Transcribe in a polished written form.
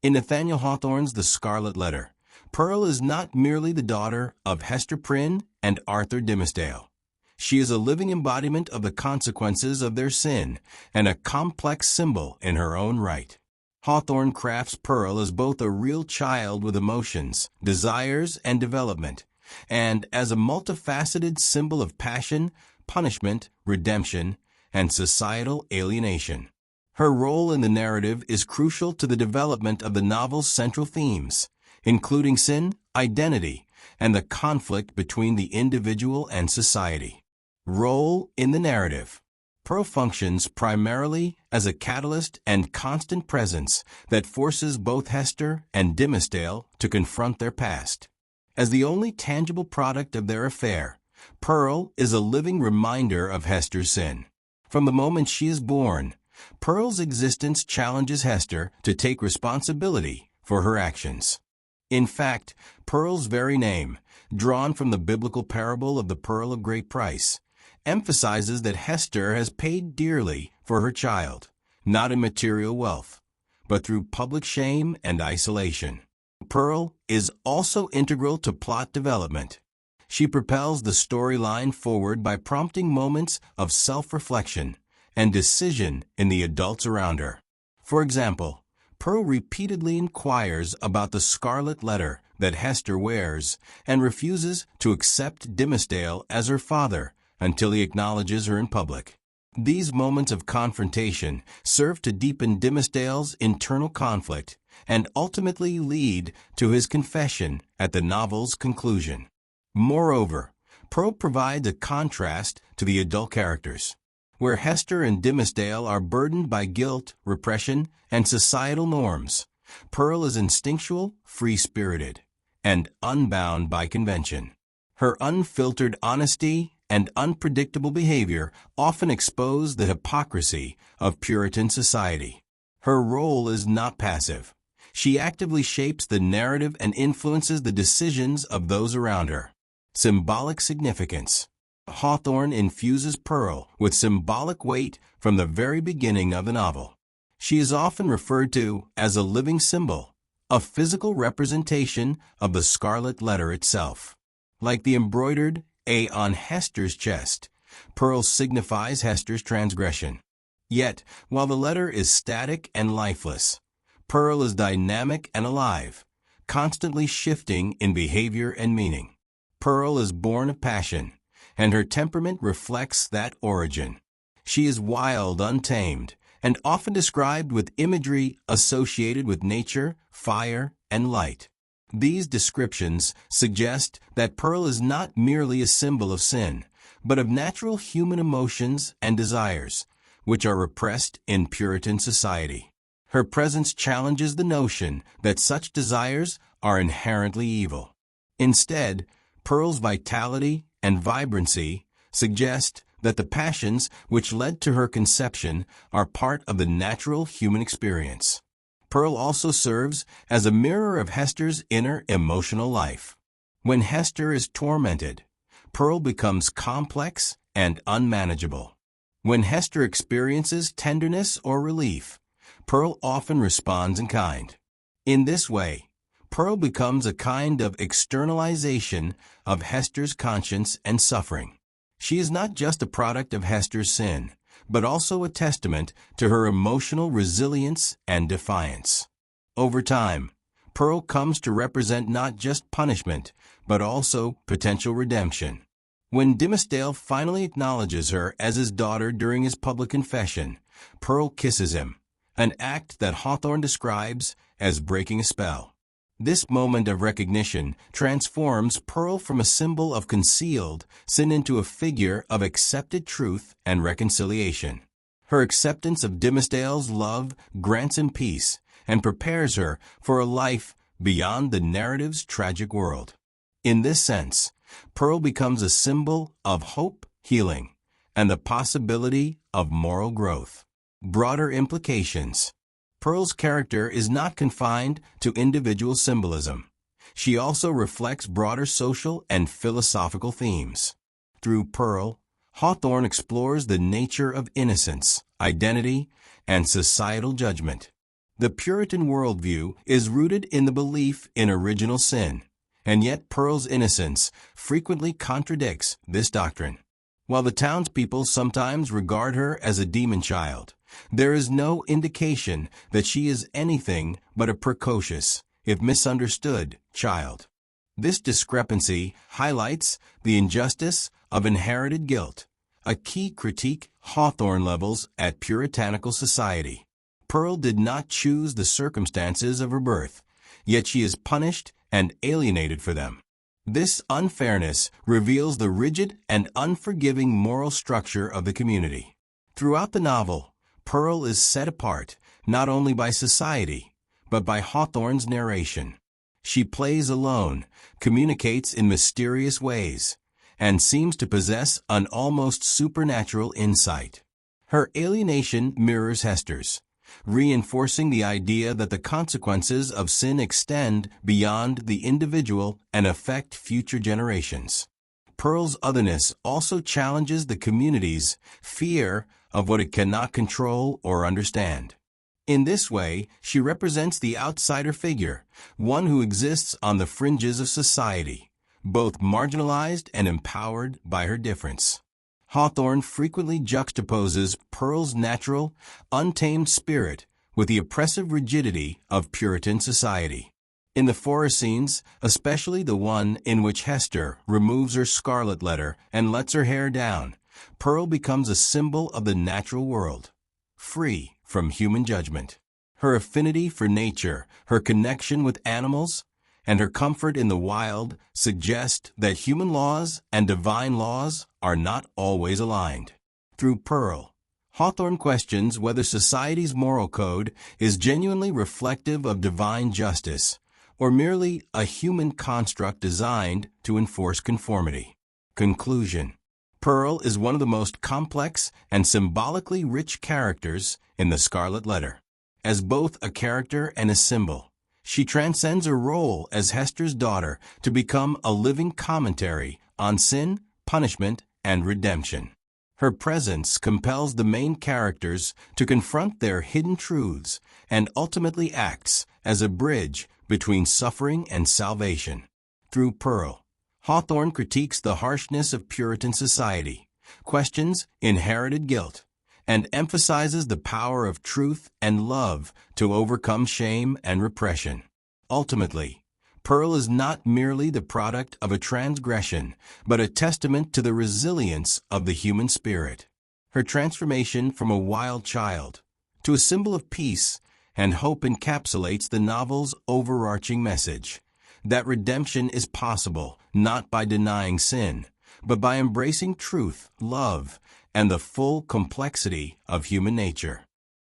In Nathaniel Hawthorne's The Scarlet Letter, Pearl is not merely the daughter of Hester Prynne and Arthur Dimmesdale. She is a living embodiment of the consequences of their sin and a complex symbol in her own right. Hawthorne crafts Pearl as both a real child with emotions, desires, and development, and as a multifaceted symbol of passion, punishment, redemption, and societal alienation. Her role in the narrative is crucial to the development of the novel's central themes, including sin, identity, and the conflict between the individual and society. Role in the narrative. Pearl functions primarily as a catalyst and constant presence that forces both Hester and Dimmesdale to confront their past. As the only tangible product of their affair, Pearl is a living reminder of Hester's sin. From the moment she is born, Pearl's existence challenges Hester to take responsibility for her actions. In fact, Pearl's very name, drawn from the biblical parable of the pearl of great price, emphasizes that Hester has paid dearly for her child, not in material wealth, but through public shame and isolation. Pearl is also integral to plot development. She propels the storyline forward by prompting moments of self-reflection and decision in the adults around her. For example, Pearl repeatedly inquires about the scarlet letter that Hester wears and refuses to accept Dimmesdale as her father until he acknowledges her in public. These moments of confrontation serve to deepen Dimmesdale's internal conflict and ultimately lead to his confession at the novel's conclusion. Moreover, Pearl provides a contrast to the adult characters. Where Hester and Dimmesdale are burdened by guilt, repression, and societal norms, Pearl is instinctual, free-spirited, and unbound by convention. Her unfiltered honesty and unpredictable behavior often expose the hypocrisy of Puritan society. Her role is not passive. She actively shapes the narrative and influences the decisions of those around her. Symbolic significance. Hawthorne infuses Pearl with symbolic weight from the very beginning of the novel. She is often referred to as a living symbol, a physical representation of the Scarlet Letter itself. Like the embroidered A on Hester's chest, Pearl signifies Hester's transgression. Yet, while the letter is static and lifeless, Pearl is dynamic and alive, constantly shifting in behavior and meaning. Pearl is born of passion, and her temperament reflects that origin. She is wild, untamed, and often described with imagery associated with nature, fire, and light. These descriptions suggest that Pearl is not merely a symbol of sin, but of natural human emotions and desires, which are repressed in Puritan society. Her presence challenges the notion that such desires are inherently evil. Instead, Pearl's vitality and vibrancy suggest that the passions which led to her conception are part of the natural human experience. Pearl also serves as a mirror of Hester's inner emotional life. When Hester is tormented, Pearl becomes complex and unmanageable. When Hester experiences tenderness or relief, Pearl often responds in kind. In this way, Pearl becomes a kind of externalization of Hester's conscience and suffering. She is not just a product of Hester's sin, but also a testament to her emotional resilience and defiance. Over time, Pearl comes to represent not just punishment, but also potential redemption. When Dimmesdale finally acknowledges her as his daughter during his public confession, Pearl kisses him, an act that Hawthorne describes as breaking a spell. This moment of recognition transforms Pearl from a symbol of concealed sin into a figure of accepted truth and reconciliation. Her acceptance of Dimmesdale's love grants him peace and prepares her for a life beyond the narrative's tragic world. In this sense, Pearl becomes a symbol of hope, healing, and the possibility of moral growth. Broader implications. Pearl's character is not confined to individual symbolism. She also reflects broader social and philosophical themes. Through Pearl, Hawthorne explores the nature of innocence, identity, and societal judgment. The Puritan worldview is rooted in the belief in original sin, and yet Pearl's innocence frequently contradicts this doctrine. While the townspeople sometimes regard her as a demon child, there is no indication that she is anything but a precocious, if misunderstood, child. This discrepancy highlights the injustice of inherited guilt, a key critique Hawthorne levels at puritanical society. Pearl did not choose the circumstances of her birth, yet she is punished and alienated for them. This unfairness reveals the rigid and unforgiving moral structure of the community. Throughout the novel, Pearl is set apart not only by society, but by Hawthorne's narration. She plays alone, communicates in mysterious ways, and seems to possess an almost supernatural insight. Her alienation mirrors Hester's, reinforcing the idea that the consequences of sin extend beyond the individual and affect future generations. Pearl's otherness also challenges the community's fear of what it cannot control or understand. In this way, she represents the outsider figure, one who exists on the fringes of society, both marginalized and empowered by her difference. Hawthorne frequently juxtaposes Pearl's natural, untamed spirit with the oppressive rigidity of Puritan society. In the forest scenes, especially the one in which Hester removes her scarlet letter and lets her hair down, Pearl becomes a symbol of the natural world, free from human judgment. Her affinity for nature, her connection with animals, and her comfort in the wild suggest that human laws and divine laws are not always aligned. Through Pearl, Hawthorne questions whether society's moral code is genuinely reflective of divine justice, or merely a human construct designed to enforce conformity. Conclusion: Pearl is one of the most complex and symbolically rich characters in the Scarlet Letter. As both a character and a symbol, she transcends her role as Hester's daughter to become a living commentary on sin, punishment, and redemption. Her presence compels the main characters to confront their hidden truths and ultimately acts as a bridge between suffering and salvation. Through Pearl, Hawthorne critiques the harshness of Puritan society, questions inherited guilt, and emphasizes the power of truth and love to overcome shame and repression. Ultimately, Pearl is not merely the product of a transgression, but a testament to the resilience of the human spirit. Her transformation from a wild child to a symbol of peace and hope encapsulates the novel's overarching message, that redemption is possible not by denying sin, but by embracing truth, love, and the full complexity of human nature.